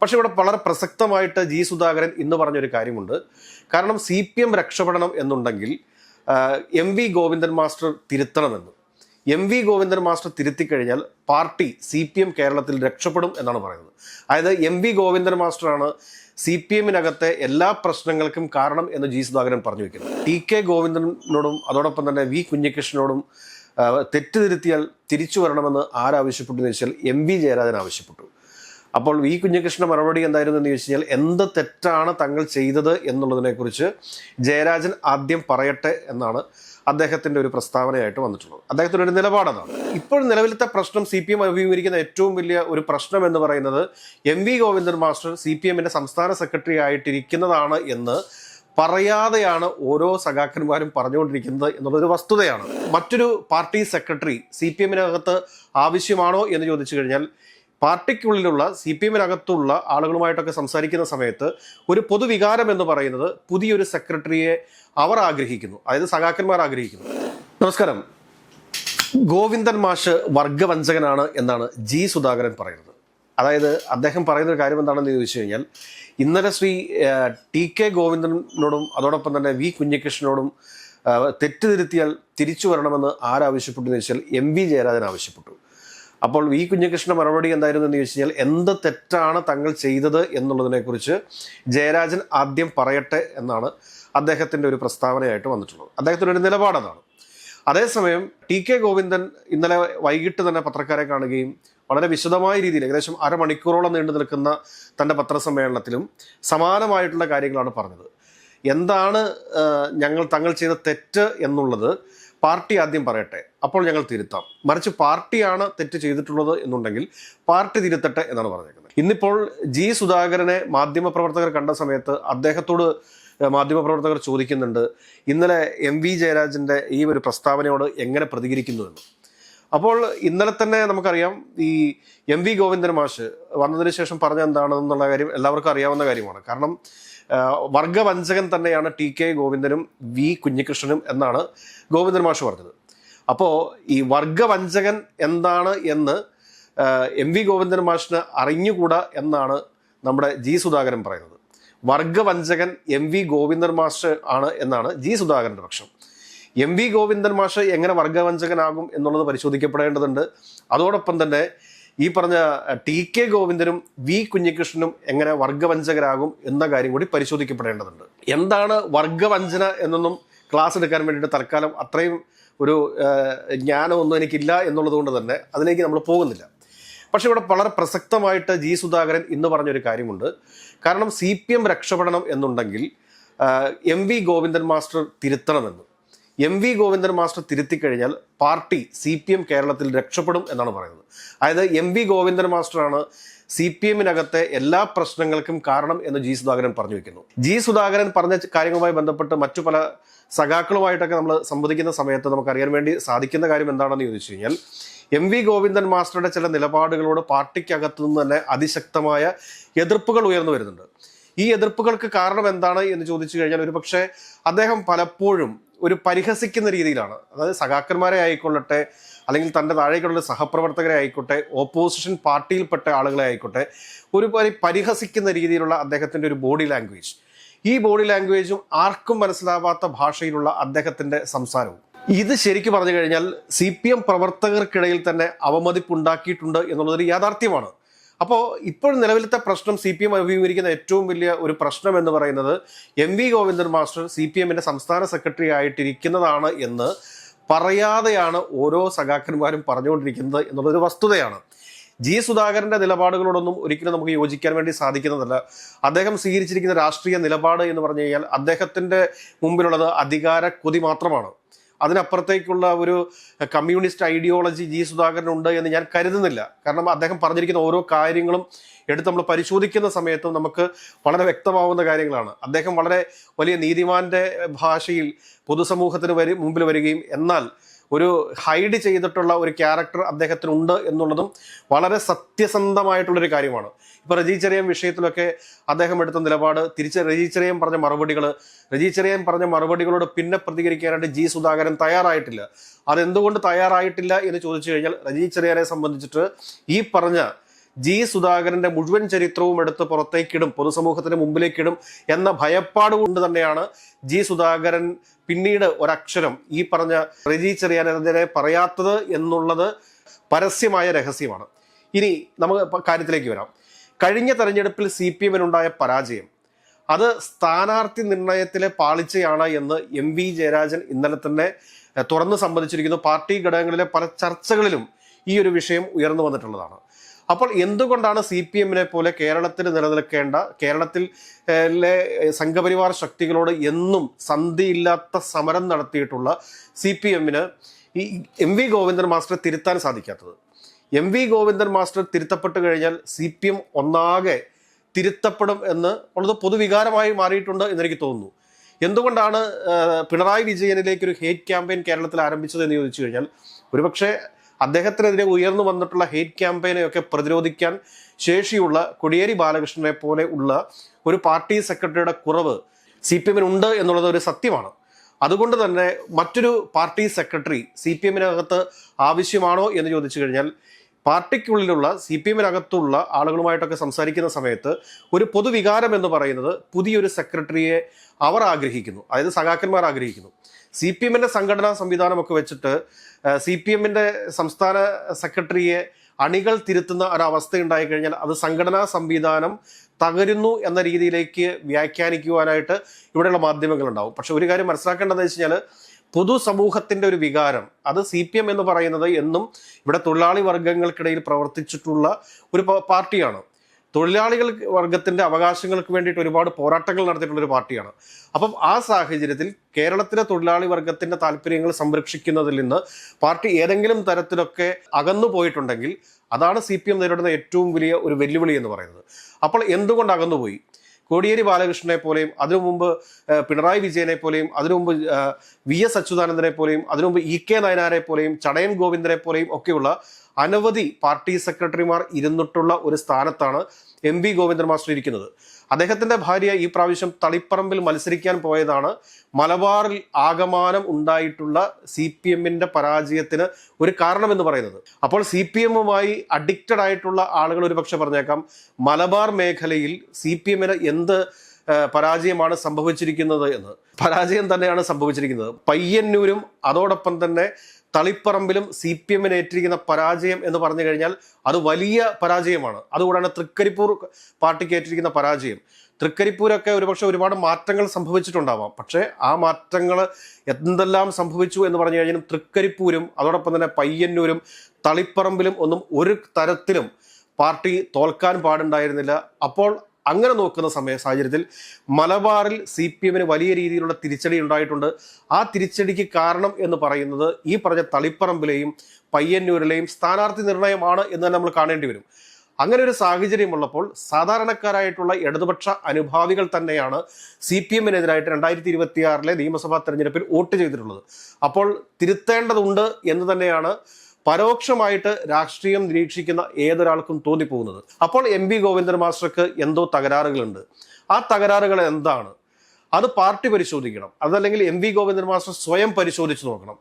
പക്ഷെ ഇവിടെ വളരെ പ്രസക്തമായിട്ട് ജി സുധാകരൻ ഇന്ന് പറഞ്ഞൊരു കാര്യമുണ്ട്. കാരണം CPM രക്ഷപ്പെടണം എന്നുണ്ടെങ്കിൽ MV ഗോവിന്ദൻ മാസ്റ്റർ തിരുത്തണമെന്ന്. MV ഗോവിന്ദൻ മാസ്റ്റർ തിരുത്തിക്കഴിഞ്ഞാൽ പാർട്ടി CPM കേരളത്തിൽ രക്ഷപ്പെടും എന്നാണ് പറയുന്നത്. അതായത് MV ഗോവിന്ദൻ മാസ്റ്ററാണ് CPMനകത്തെ എല്ലാ പ്രശ്നങ്ങൾക്കും കാരണം എന്ന് ജി സുധാകരൻ പറഞ്ഞു വെക്കുന്നത്. TK ഗോവിന്ദനോടും അതോടൊപ്പം തന്നെ V കുഞ്ഞികൃഷ്ണനോടും തെറ്റ് തിരുത്തിയാൽ തിരിച്ചു വരണമെന്ന് ആരാവശ്യപ്പെട്ടു എന്ന് വെച്ചാൽ MV ജയരാജൻ ആവശ്യപ്പെട്ടു. അപ്പോൾ V കുഞ്ഞികൃഷ്ണ മറുപടി എന്തായിരുന്നു എന്ന് ചോദിച്ചു കഴിഞ്ഞാൽ, എന്ത് തെറ്റാണ് തങ്ങൾ ചെയ്തത് എന്നുള്ളതിനെക്കുറിച്ച് ജയരാജൻ ആദ്യം പറയട്ടെ എന്നാണ് അദ്ദേഹത്തിൻ്റെ ഒരു പ്രസ്താവനയായിട്ട് വന്നിട്ടുള്ളത്. അദ്ദേഹത്തിൻ്റെ ഒരു നിലപാടാണ്. ഇപ്പോൾ നിലവിലത്തെ പ്രശ്നം CPM അഭിമുഖീകരിക്കുന്ന ഏറ്റവും വലിയ ഒരു പ്രശ്നം എന്ന് പറയുന്നത് MV ഗോവിന്ദൻ മാസ്റ്റർ CPMന്റെ സംസ്ഥാന സെക്രട്ടറി ആയിട്ടിരിക്കുന്നതാണ് എന്ന് പറയാതെയാണ് ഓരോ സഖാക്കന്മാരും പറഞ്ഞുകൊണ്ടിരിക്കുന്നത് എന്നുള്ളൊരു വസ്തുതയാണ്. മറ്റൊരു പാർട്ടി സെക്രട്ടറി CPMനകത്ത് ആവശ്യമാണോ എന്ന് ചോദിച്ചു കഴിഞ്ഞാൽ, പാർട്ടിക്കുള്ളിലുള്ള CPMനകത്തുള്ള ആളുകളുമായിട്ടൊക്കെ സംസാരിക്കുന്ന സമയത്ത് ഒരു പൊതുവികാരം എന്ന് പറയുന്നത് പുതിയൊരു സെക്രട്ടറിയെ അവർ ആഗ്രഹിക്കുന്നു, അതായത് സഖാക്കന്മാർ ആഗ്രഹിക്കുന്നു. നമസ്കാരം. ഗോവിന്ദൻ മാഷ് വർഗവഞ്ചകനാണ് എന്നാണ് ജി സുധാകരൻ പറയുന്നത്. അതായത് അദ്ദേഹം പറയുന്ന ഒരു കാര്യം എന്താണെന്ന് ചോദിച്ചു കഴിഞ്ഞാൽ, ഇന്നലെ ശ്രീ TK ഗോവിന്ദനോടും അതോടൊപ്പം തന്നെ V കുഞ്ഞികൃഷ്ണനോടും തെറ്റ് തിരുത്തിയാൽ തിരിച്ചു വരണമെന്ന് ആരാവശ്യപ്പെട്ടു എന്ന് വെച്ചാൽ MV ജയരാജൻ ആവശ്യപ്പെട്ടു. അപ്പോൾ V കുഞ്ഞികൃഷ്ണ മറുപടി എന്തായിരുന്നു എന്ന് ചോദിച്ചു കഴിഞ്ഞാൽ, എന്ത് തെറ്റാണ് തങ്ങൾ ചെയ്തത് എന്നുള്ളതിനെക്കുറിച്ച് ജയരാജൻ ആദ്യം പറയട്ടെ എന്നാണ് അദ്ദേഹത്തിൻ്റെ ഒരു പ്രസ്താവനയായിട്ട് വന്നിട്ടുള്ളത്. അദ്ദേഹത്തിൻ്റെ ഒരു നിലപാടാണ്. അതേസമയം TK ഗോവിന്ദൻ ഇന്നലെ വൈകിട്ട് തന്നെ പത്രക്കാരെ കാണുകയും വളരെ വിശദമായ രീതിയിൽ ഏകദേശം അരമണിക്കൂറോളം നീണ്ടു നിൽക്കുന്ന തൻ്റെ പത്രസമ്മേളനത്തിലും സമാനമായിട്ടുള്ള കാര്യങ്ങളാണ് പറഞ്ഞത്. എന്താണ് തങ്ങൾ ചെയ്ത തെറ്റ് എന്നുള്ളത് പാർട്ടി ആദ്യം പറയട്ടെ, അപ്പോൾ ഞങ്ങൾ തിരുത്താം. മറിച്ച് പാർട്ടിയാണ് തെറ്റ് ചെയ്തിട്ടുള്ളത് എന്നുണ്ടെങ്കിൽ പാർട്ടി തിരുത്തട്ടെ എന്നാണ് പറഞ്ഞേക്കുന്നത്. ഇന്നിപ്പോൾ ജി സുധാകരനെ മാധ്യമപ്രവർത്തകർ കണ്ട സമയത്ത് അദ്ദേഹത്തോട് മാധ്യമപ്രവർത്തകർ ചോദിക്കുന്നുണ്ട്, ഇന്നലെ MV ജയരാജൻ്റെ ഈ ഒരു പ്രസ്താവനയോട് എങ്ങനെ പ്രതികരിക്കുന്നുവെന്ന്. അപ്പോൾ ഇന്നലെ തന്നെ നമുക്കറിയാം, ഈ MV ഗോവിന്ദൻ മാഷ് വന്നതിന് ശേഷം പറഞ്ഞ എന്താണെന്നുള്ള കാര്യം എല്ലാവർക്കും അറിയാവുന്ന കാര്യമാണ്. കാരണം വർഗവഞ്ചകൻ തന്നെയാണ് TK ഗോവിന്ദനും V കുഞ്ഞികൃഷ്ണനും എന്നാണ് ഗോവിന്ദൻ മാഷ് പറഞ്ഞത്. അപ്പോൾ ഈ വർഗവഞ്ചകൻ എന്താണ് എന്ന് MV ഗോവിന്ദൻ മാഷിന് അറിഞ്ഞുകൂടാ എന്നാണ് നമ്മുടെ ജി സുധാകരൻ പറയുന്നത്. വർഗവഞ്ചകൻ MV ഗോവിന്ദൻ മാഷ് ആണ് എന്നാണ് ജി സുധാകരൻ്റെ പക്ഷം. MV ഗോവിന്ദൻ മാഷ് എങ്ങനെ വർഗവഞ്ചകനാകും എന്നുള്ളത് പരിശോധിക്കപ്പെടേണ്ടതുണ്ട്. അതോടൊപ്പം തന്നെ ഈ പറഞ്ഞ TK ഗോവിന്ദനും V കുഞ്ഞികൃഷ്ണനും എങ്ങനെ വർഗവഞ്ചകരാകും എന്ന കാര്യം കൂടി പരിശോധിക്കപ്പെടേണ്ടതുണ്ട്. എന്താണ് വർഗവഞ്ചന എന്നൊന്നും ക്ലാസ് എടുക്കാൻ വേണ്ടിയിട്ട് തൽക്കാലം അത്രയും ഒരു ജ്ഞാനമൊന്നും എനിക്കില്ല എന്നുള്ളത് കൊണ്ട് തന്നെ അതിലേക്ക് നമ്മൾ പോകുന്നില്ല. പക്ഷെ ഇവിടെ വളരെ പ്രസക്തമായിട്ട് ജി സുധാകരൻ ഇന്ന് പറഞ്ഞൊരു കാര്യമുണ്ട്. കാരണം CPM രക്ഷപ്പെടണം എന്നുണ്ടെങ്കിൽ MV ഗോവിന്ദൻ മാസ്റ്റർ തിരുത്തണമെന്ന്. MV ഗോവിന്ദൻ മാസ്റ്റർ തിരുത്തിക്കഴിഞ്ഞാൽ പാർട്ടി CPM കേരളത്തിൽ രക്ഷപ്പെടും എന്നാണ് പറയുന്നത്. അതായത് MV ഗോവിന്ദൻ മാസ്റ്ററാണ് CPMനകത്തെ എല്ലാ പ്രശ്നങ്ങൾക്കും കാരണം എന്ന് ജി സുധാകരൻ പറഞ്ഞു വെക്കുന്നു. ജി സുധാകരൻ പറഞ്ഞ കാര്യങ്ങളുമായി ബന്ധപ്പെട്ട് മറ്റു പല സഖാക്കളുമായിട്ടൊക്കെ നമ്മൾ സംവദിക്കുന്ന സമയത്ത് നമുക്കറിയാൻ വേണ്ടി സാധിക്കുന്ന കാര്യം എന്താണെന്ന് ചോദിച്ചു കഴിഞ്ഞാൽ, MV ഗോവിന്ദൻ മാസ്റ്ററുടെ ചില നിലപാടുകളോട് പാർട്ടിക്കകത്തു നിന്ന് തന്നെ അതിശക്തമായ എതിർപ്പുകൾ ഉയർന്നു വരുന്നുണ്ട്. ഈ എതിർപ്പുകൾക്ക് കാരണം എന്താണ് എന്ന് ചോദിച്ചു കഴിഞ്ഞാൽ, ഒരുപക്ഷെ അദ്ദേഹം പലപ്പോഴും ഒരു പരിഹസിക്കുന്ന രീതിയിലാണ്, അതായത് സഖാക്കന്മാരെ ആയിക്കൊള്ളട്ടെ, അല്ലെങ്കിൽ തൻ്റെ താഴേക്കുള്ള സഹപ്രവർത്തകരെ ആയിക്കോട്ടെ, ഓപ്പോസിഷൻ പാർട്ടിയിൽപ്പെട്ട ആളുകളെ ആയിക്കോട്ടെ, ഒരു പരിഹസിക്കുന്ന രീതിയിലുള്ള അദ്ദേഹത്തിൻ്റെ ഒരു ബോഡി ലാംഗ്വേജ്. ഈ ബോഡി ലാംഗ്വേജും ആർക്കും മനസ്സിലാവാത്ത ഭാഷയിലുള്ള അദ്ദേഹത്തിൻ്റെ സംസാരവും, ഇത് ശരിക്കും പറഞ്ഞു കഴിഞ്ഞാൽ CPM പ്രവർത്തകർക്കിടയിൽ തന്നെ അവമതിപ്പുണ്ടാക്കിയിട്ടുണ്ട് എന്നുള്ളതൊരു യാഥാർത്ഥ്യമാണ്. അപ്പോൾ ഇപ്പോൾ നിലവിലത്തെ പ്രശ്നം CPM അഭിമുഖീകരിക്കുന്ന ഏറ്റവും വലിയ ഒരു പ്രശ്നം എന്ന് പറയുന്നത് MV ഗോവിന്ദൻ മാസ്റ്റർ CPMന്റെ സംസ്ഥാന സെക്രട്ടറി ആയിട്ടിരിക്കുന്നതാണ് എന്ന് പറയാതെയാണ് ഓരോ സഖാക്കന്മാരും പറഞ്ഞുകൊണ്ടിരിക്കുന്നത് എന്നുള്ളൊരു വസ്തുതയാണ്. ജി സുധാകരന്റെ നിലപാടുകളോടൊന്നും ഒരിക്കലും നമുക്ക് യോജിക്കാൻ വേണ്ടി സാധിക്കുന്നതല്ല. അദ്ദേഹം സ്വീകരിച്ചിരിക്കുന്ന രാഷ്ട്രീയ നിലപാട് എന്ന് പറഞ്ഞു കഴിഞ്ഞാൽ അദ്ദേഹത്തിന്റെ മുമ്പിലുള്ളത് അധികാര കൊതി മാത്രമാണ്. അതിനപ്പുറത്തേക്കുള്ള ഒരു കമ്മ്യൂണിസ്റ്റ് ഐഡിയോളജി ജി സുധാകരനുണ്ട് എന്ന് ഞാൻ കരുതുന്നില്ല. കാരണം അദ്ദേഹം പറഞ്ഞിരിക്കുന്ന ഓരോ കാര്യങ്ങളും എടുത്ത് നമ്മൾ പരിശോധിക്കുന്ന സമയത്തും നമുക്ക് വളരെ വ്യക്തമാവുന്ന കാര്യങ്ങളാണ്. അദ്ദേഹം വളരെ വലിയ നീതിമാന്റെ ഭാഷയിൽ പൊതുസമൂഹത്തിന് മുമ്പിൽ വരികയും എന്നാൽ ഒരു ഹൈഡ് ചെയ്തിട്ടുള്ള ഒരു ക്യാരക്ടർ അദ്ദേഹത്തിനുണ്ട് എന്നുള്ളതും വളരെ സത്യസന്ധമായിട്ടുള്ളൊരു കാര്യമാണ്. ഇപ്പോൾ റജി ചെറിയാൻ വിഷയത്തിലൊക്കെ അദ്ദേഹം എടുത്ത നിലപാട്, റജി ചെറിയാൻ പറഞ്ഞ മറുപടികളോട് പിന്നെ പ്രതികരിക്കാനായിട്ട് ജി സുധാകരൻ തയ്യാറായിട്ടില്ല. അതെന്തുകൊണ്ട് തയ്യാറായിട്ടില്ല എന്ന് ചോദിച്ചു കഴിഞ്ഞാൽ, റജി ചെറിയാനെ സംബന്ധിച്ചിട്ട് ഈ പറഞ്ഞ ജി സുധാകരന്റെ മുഴുവൻ ചരിത്രവും എടുത്ത് പുറത്തേക്കിടും, പൊതുസമൂഹത്തിന് മുമ്പിലേക്കിടും എന്ന ഭയപ്പാട് കൊണ്ട് തന്നെയാണ് ജി സുധാകരൻ പിന്നീട് ഒരക്ഷരം ഈ പറഞ്ഞ റെജി ചെറിയാനെതിരെ പറയാത്തത് എന്നുള്ളത് പരസ്യമായ രഹസ്യമാണ്. ഇനി നമുക്ക് കാര്യത്തിലേക്ക് വരാം. കഴിഞ്ഞ തെരഞ്ഞെടുപ്പിൽ CPM-നുണ്ടായ പരാജയം അത് സ്ഥാനാർത്ഥി നിർണയത്തിലെ പാളിച്ചയാണ് എന്ന് MV ജയരാജൻ ഇന്നലെ തന്നെ തുറന്ന് സമ്മതിച്ചിരിക്കുന്നു. പാർട്ടി ഘടകങ്ങളിലെ പല ചർച്ചകളിലും ഈ ഒരു വിഷയം ഉയർന്നു വന്നിട്ടുള്ളതാണ്. അപ്പോൾ എന്തുകൊണ്ടാണ് CPM-നെ പോലെ കേരളത്തിൽ നിലനിൽക്കേണ്ട, കേരളത്തിലെ സംഘപരിവാർ ശക്തികളോട് എന്നും സന്ധിയില്ലാത്ത സമരം നടത്തിയിട്ടുള്ള CPM-ന് ഈ MV ഗോവിന്ദൻ മാസ്റ്റർ തിരുത്താൻ സാധിക്കാത്തത്? MV ഗോവിന്ദൻ മാസ്റ്റർ തിരുത്തപ്പെട്ട് കഴിഞ്ഞാൽ CPM ഒന്നാകെ തിരുത്തപ്പെടും എന്ന് ഉള്ളത് പൊതുവികാരമായി മാറിയിട്ടുണ്ട് എന്നെനിക്ക് തോന്നുന്നു. എന്തുകൊണ്ടാണ് പിണറായി വിജയനിലേക്ക് ഒരു ഹേറ്റ് ക്യാമ്പയിൻ കേരളത്തിൽ ആരംഭിച്ചത് എന്ന് ചോദിച്ചു കഴിഞ്ഞാൽ, ഒരുപക്ഷെ അദ്ദേഹത്തിനെതിരെ ഉയർന്നു വന്നിട്ടുള്ള ഹേറ്റ് ക്യാമ്പയിനെയൊക്കെ പ്രതിരോധിക്കാൻ ശേഷിയുള്ള കോടിയേരി ബാലകൃഷ്ണനെ പോലെ ഉള്ള ഒരു പാർട്ടി സെക്രട്ടറിയുടെ കുറവ് CPM-നുണ്ട് എന്നുള്ളത് ഒരു സത്യമാണ്. അതുകൊണ്ട് തന്നെ മറ്റൊരു പാർട്ടി സെക്രട്ടറി CPM-നകത്ത് ആവശ്യമാണോ എന്ന് ചോദിച്ചു കഴിഞ്ഞാൽ, പാർട്ടിക്കുള്ളിലുള്ള CPM-നകത്തുള്ള ആളുകളുമായിട്ടൊക്കെ സംസാരിക്കുന്ന സമയത്ത് ഒരു പൊതുവികാരം എന്ന് പറയുന്നത് പുതിയൊരു സെക്രട്ടറിയെ അവർ ആഗ്രഹിക്കുന്നു, അതായത് സഖാക്കന്മാർ ആഗ്രഹിക്കുന്നു. CPM-ന്റെ സംഘടനാ സംവിധാനമൊക്കെ വെച്ചിട്ട് CPM-ന്റെ സംസ്ഥാന സെക്രട്ടറിയെ അണികൾ തിരുത്തുന്ന ഒരവസ്ഥ ഉണ്ടായി കഴിഞ്ഞാൽ അത് സംഘടനാ സംവിധാനം തകരുന്നു എന്ന രീതിയിലേക്ക് വ്യാഖ്യാനിക്കുവാനായിട്ട് ഇവിടെയുള്ള മാധ്യമങ്ങൾ ഉണ്ടാവും. പക്ഷെ ഒരു കാര്യം മനസ്സിലാക്കേണ്ടതെന്ന് വെച്ച് കഴിഞ്ഞാൽ, പൊതുസമൂഹത്തിന്റെ ഒരു വികാരം അത് CPM എന്ന് പറയുന്നത് എന്നും ഇവിടെ തൊഴിലാളി വർഗങ്ങൾക്കിടയിൽ പ്രവർത്തിച്ചിട്ടുള്ള ഒരു പാർട്ടിയാണ്. തൊഴിലാളികൾ വർഗത്തിന്റെ അവകാശങ്ങൾക്ക് വേണ്ടിയിട്ട് ഒരുപാട് പോരാട്ടങ്ങൾ നടത്തിയിട്ടുള്ള ഒരു പാർട്ടിയാണ്. അപ്പം ആ സാഹചര്യത്തിൽ കേരളത്തിലെ തൊഴിലാളി വർഗത്തിന്റെ താല്പര്യങ്ങൾ സംരക്ഷിക്കുന്നതിൽ നിന്ന് പാർട്ടി ഏതെങ്കിലും തരത്തിലൊക്കെ അകന്നു പോയിട്ടുണ്ടെങ്കിൽ അതാണ് CPM നേരിടുന്ന ഏറ്റവും വലിയ ഒരു വെല്ലുവിളി എന്ന് പറയുന്നത്. അപ്പോൾ എന്തുകൊണ്ട് അകന്നുപോയി? കോടിയേരി ബാലകൃഷ്ണനെ പോലെയും അതിനു മുമ്പ് പിണറായി വിജയനെ പോലെയും അതിനു മുമ്പ് VS അച്യുതാനന്ദനെ പോലെയും അതിനു മുമ്പ് EK നയനാരെ പോലെയും ചടയൻ ഗോവിന്ദനെ പോലെയും ഒക്കെയുള്ള അനവധി പാർട്ടി സെക്രട്ടറിമാർ ഇരുന്നിട്ടുള്ള ഒരു സ്ഥാനത്താണ് MV ഗോവിന്ദൻ മാസ്റ്റർ ഇരിക്കുന്നത്. അദ്ദേഹത്തിന്റെ ഭാര്യ ഈ പ്രാവശ്യം തളിപ്പറമ്പിൽ മത്സരിക്കാൻ പോയതാണ് മലബാറിൽ ആകമാനം ഉണ്ടായിട്ടുള്ള CPM-ന്റെ പരാജയത്തിന് ഒരു കാരണമെന്ന് പറയുന്നത്. അപ്പോൾ CPM-മായി അഡിക്റ്റഡ് ആയിട്ടുള്ള ആളുകൾ ഒരുപക്ഷെ പറഞ്ഞേക്കാം, മലബാർ മേഖലയിൽ CPM-ന് എന്ത് പരാജയമാണ് സംഭവിച്ചിരിക്കുന്നത് എന്ന്. പരാജയം തന്നെയാണ് സംഭവിച്ചിരിക്കുന്നത്. പയ്യന്നൂരും അതോടൊപ്പം തന്നെ തളിപ്പറമ്പിലും CPM-ന് ഏറ്റിരിക്കുന്ന പരാജയം എന്ന് പറഞ്ഞു കഴിഞ്ഞാൽ അത് വലിയ പരാജയമാണ്. അതുകൂടാണ് തൃക്കരിപ്പൂർ പാർട്ടിക്ക് ഏറ്റിരിക്കുന്ന പരാജയം. തൃക്കരിപ്പൂരൊക്കെ ഒരുപക്ഷെ ഒരുപാട് മാറ്റങ്ങൾ സംഭവിച്ചിട്ടുണ്ടാവാം. പക്ഷേ ആ മാറ്റങ്ങൾ എന്തെല്ലാം സംഭവിച്ചു എന്ന് പറഞ്ഞു കഴിഞ്ഞാൽ തൃക്കരിപ്പൂരും അതോടൊപ്പം തന്നെ പയ്യന്നൂരും തളിപ്പറമ്പിലും ഒന്നും ഒരു തരത്തിലും പാർട്ടി തോൽക്കാൻ പാടുണ്ടായിരുന്നില്ല. അപ്പോൾ അങ്ങനെ നോക്കുന്ന സാഹചര്യത്തിൽ മലബാറിൽ CPM-ന് വലിയ രീതിയിലുള്ള തിരിച്ചടി ഉണ്ടായിട്ടുണ്ട്. ആ തിരിച്ചടിക്ക് കാരണം എന്ന് പറയുന്നത് ഈ പറഞ്ഞ തളിപ്പറമ്പിലെയും പയ്യന്നൂരിലെയും സ്ഥാനാർത്ഥി നിർണയമാണ് എന്ന് തന്നെ നമ്മൾ കാണേണ്ടി വരും. അങ്ങനെ ഒരു സാഹചര്യമുള്ളപ്പോൾ സാധാരണക്കാരായിട്ടുള്ള ഇടതുപക്ഷ അനുഭാവികൾ തന്നെയാണ് CPM-നെതിരായിട്ട് 2026 നിയമസഭാ തെരഞ്ഞെടുപ്പിൽ വോട്ട് ചെയ്തിട്ടുള്ളത്. അപ്പോൾ തിരുത്തേണ്ടതുണ്ട് എന്ന് തന്നെയാണ് പരോക്ഷമായിട്ട് രാഷ്ട്രീയം നിരീക്ഷിക്കുന്ന ഏതൊരാൾക്കും തോന്നിപ്പോകുന്നത്. അപ്പോൾ MV ഗോവിന്ദൻ മാസ്റ്റർക്ക് എന്തോ തകരാറുകളുണ്ട്. ആ തകരാറുകൾ എന്താണ്? അത് പാർട്ടി പരിശോധിക്കണം. അതല്ലെങ്കിൽ MV ഗോവിന്ദൻ മാസ്റ്റർ സ്വയം പരിശോധിച്ച് നോക്കണം.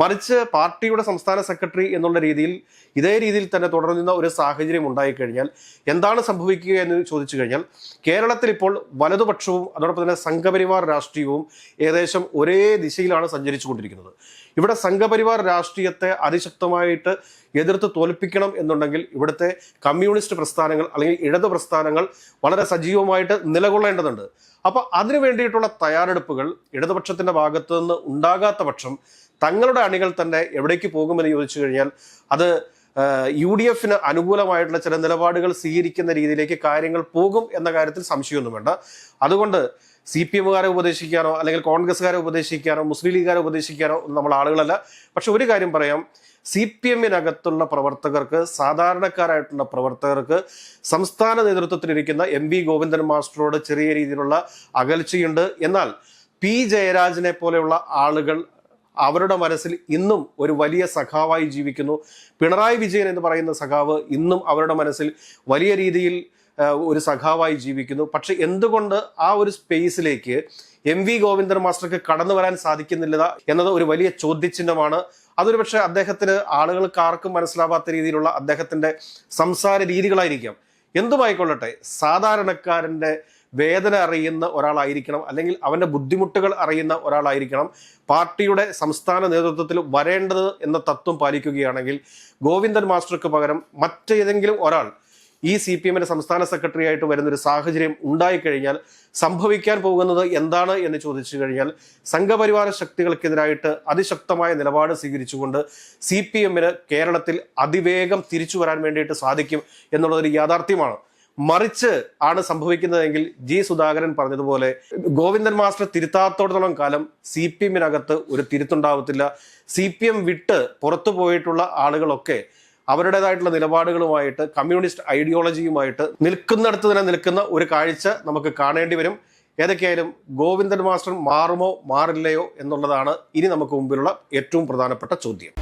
മറിച്ച് പാർട്ടിയുടെ സംസ്ഥാന സെക്രട്ടറി എന്നുള്ള രീതിയിൽ ഇതേ രീതിയിൽ തന്നെ തുടരുന്ന ഒരു സാഹചര്യം ഉണ്ടായിക്കഴിഞ്ഞാൽ എന്താണ് സംഭവിക്കുക എന്ന് ചോദിച്ചു കഴിഞ്ഞാൽ, കേരളത്തിൽ ഇപ്പോൾ വലതുപക്ഷവും അതോടൊപ്പം തന്നെ സംഘപരിവാർ രാഷ്ട്രീയവും ഏകദേശം ഒരേ ദിശയിലാണ് സഞ്ചരിച്ചു കൊണ്ടിരിക്കുന്നത്. ഇവിടെ സംഘപരിവാർ രാഷ്ട്രീയത്തെ അതിശക്തമായിട്ട് എതിർത്ത് തോൽപ്പിക്കണം എന്നുണ്ടെങ്കിൽ ഇവിടുത്തെ കമ്മ്യൂണിസ്റ്റ് പ്രസ്ഥാനങ്ങൾ അല്ലെങ്കിൽ ഇടതു പ്രസ്ഥാനങ്ങൾ വളരെ സജീവമായിട്ട് നിലകൊള്ളേണ്ടതുണ്ട്. അപ്പോൾ അതിനു വേണ്ടിയിട്ടുള്ള തയ്യാറെടുപ്പുകൾ ഇടതുപക്ഷത്തിന്റെ ഭാഗത്തു നിന്ന് ഉണ്ടാകാത്ത പക്ഷം തങ്ങളുടെ അണികൾ തന്നെ എവിടേക്ക് പോകുമെന്ന് ചോദിച്ചു കഴിഞ്ഞാൽ അത് UDF-ന് അനുകൂലമായിട്ടുള്ള ചില നിലപാടുകൾ സ്വീകരിക്കുന്ന രീതിയിലേക്ക് കാര്യങ്ങൾ പോകും എന്ന കാര്യത്തിൽ സംശയമൊന്നും വേണ്ട. അതുകൊണ്ട് CPM-കാരെ ഉപദേശിക്കാനോ അല്ലെങ്കിൽ കോൺഗ്രസ്സുകാരെ ഉപദേശിക്കാനോ മുസ്ലിം ലീഗുകാരെ ഉപദേശിക്കാനോ നമ്മൾ ആളുകളല്ല. പക്ഷെ ഒരു കാര്യം പറയാം, CPM-നകത്തുള്ള പ്രവർത്തകർക്ക്, സാധാരണക്കാരായിട്ടുള്ള പ്രവർത്തകർക്ക് സംസ്ഥാന നേതൃത്വത്തിലിരിക്കുന്ന MV ഗോവിന്ദൻ മാസ്റ്ററോട് ചെറിയ രീതിയിലുള്ള അകൽച്ചയുണ്ട്. എന്നാൽ P ജയരാജനെ പോലെയുള്ള ആളുകൾ അവരുടെ മനസ്സിൽ ഇന്നും ഒരു വലിയ സഖാവായി ജീവിക്കുന്നു. പിണറായി വിജയൻ എന്ന് പറയുന്ന സഖാവ് ഇന്നും അവരുടെ മനസ്സിൽ വലിയ രീതിയിൽ ഒരു സഖാവായി ജീവിക്കുന്നു. പക്ഷെ എന്തുകൊണ്ട് ആ ഒരു സ്പേസിലേക്ക് MV ഗോവിന്ദൻ മാസ്റ്റർക്ക് കടന്നു വരാൻ സാധിക്കുന്നില്ല എന്നത് ഒരു വലിയ ചോദ്യചിഹ്നമാണ്. അതൊരു പക്ഷേ അദ്ദേഹത്തിന് ആളുകൾക്ക് ആർക്കും മനസ്സിലാവാത്ത രീതിയിലുള്ള അദ്ദേഹത്തിന്റെ സംസാര രീതികളായിരിക്കാം. എന്തുമായിക്കൊള്ളട്ടെ, സാധാരണക്കാരന്റെ വേദന അറിയുന്ന ഒരാളായിരിക്കണം, അല്ലെങ്കിൽ അവന്റെ ബുദ്ധിമുട്ടുകൾ അറിയുന്ന ഒരാളായിരിക്കണം പാർട്ടിയുടെ സംസ്ഥാന നേതൃത്വത്തിൽ വരേണ്ടത് എന്ന തത്വം പാലിക്കുകയാണെങ്കിൽ ഗോവിന്ദൻ മാസ്റ്റർക്ക് പകരം മറ്റേതെങ്കിലും ഒരാൾ ഈ CPM-ന്റെ സംസ്ഥാന സെക്രട്ടറി ആയിട്ട് വരുന്നൊരു സാഹചര്യം ഉണ്ടായിക്കഴിഞ്ഞാൽ സംഭവിക്കാൻ പോകുന്നത് എന്താണ് എന്ന് ചോദിച്ചു കഴിഞ്ഞാൽ സംഘപരിവാര ശക്തികൾക്കെതിരായിട്ട് അതിശക്തമായ നിലപാട് സ്വീകരിച്ചുകൊണ്ട് CPM-ന് കേരളത്തിൽ അതിവേഗം തിരിച്ചു വരാൻ വേണ്ടിയിട്ട് സാധിക്കും എന്നുള്ളതൊരു യാഥാർത്ഥ്യമാണ്. മറിച്ച് ആണ് സംഭവിക്കുന്നതെങ്കിൽ സുധാകരൻ പറഞ്ഞതുപോലെ ഗോവിന്ദൻ മാസ്റ്റർ തിരുത്താത്തോടത്തോളം കാലം CPM-നകത്ത് ഒരു തിരുത്തുണ്ടാവത്തില്ല. CPM വിട്ട് പുറത്തു പോയിട്ടുള്ള ആളുകളൊക്കെ അവരുടേതായിട്ടുള്ള നിലപാടുകളുമായിട്ട് കമ്മ്യൂണിസ്റ്റ് ഐഡിയോളജിയുമായിട്ട് നിൽക്കുന്നിടത്ത് തന്നെ നിൽക്കുന്ന ഒരു കാഴ്ച നമുക്ക് കാണേണ്ടി വരും. ഏതൊക്കെയായാലും ഗോവിന്ദൻ മാസ്റ്റർ മാറുമോ മാറില്ലയോ എന്നുള്ളതാണ് ഇനി നമുക്ക് മുമ്പിലുള്ള ഏറ്റവും പ്രധാനപ്പെട്ട ചോദ്യം.